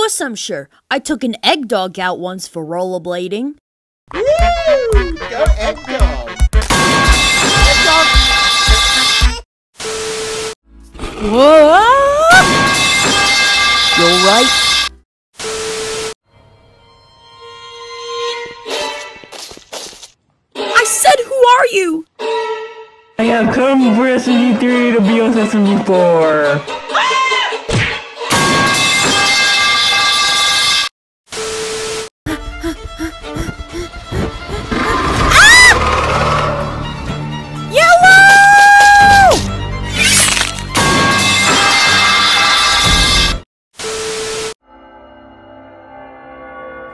course I'm sure. I took an egg dog out once for rollerblading. Woo! Go egg dog! Egg dog! Whoa! You alright? I said, who are you? I have come for Sesame 3 to be on Sesame 4.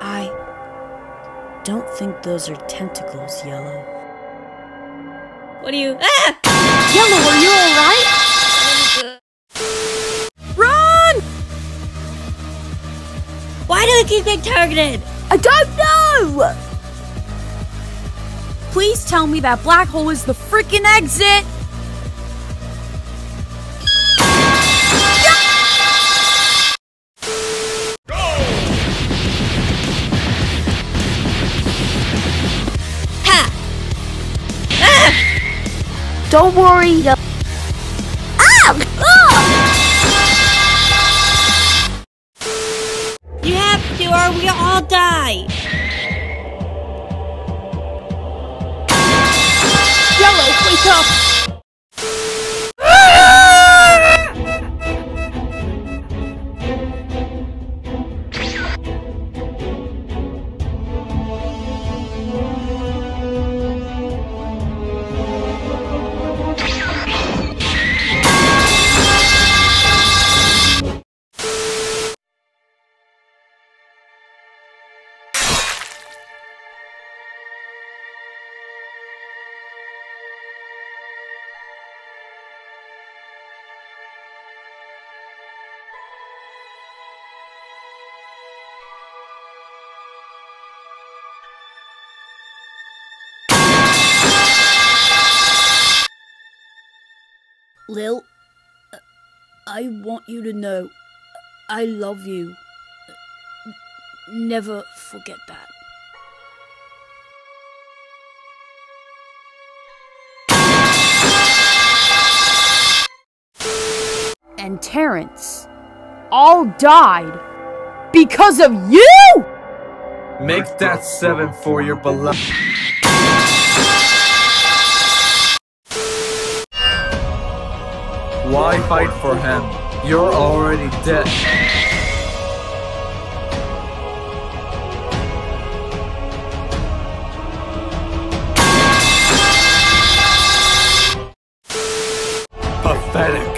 I don't think those are tentacles, Yellow. What are you? Ah! Yellow, are you alright? Run! Why do they keep getting targeted? I don't know! Please tell me that black hole is the freaking exit! Don't worry. You have to, or we all die. Yellow, wake up! Lil, I want you to know I love you. Never forget that. And Terrence all died because of you! Make that 7 for your beloved. Why fight for him? You're already dead. Pathetic.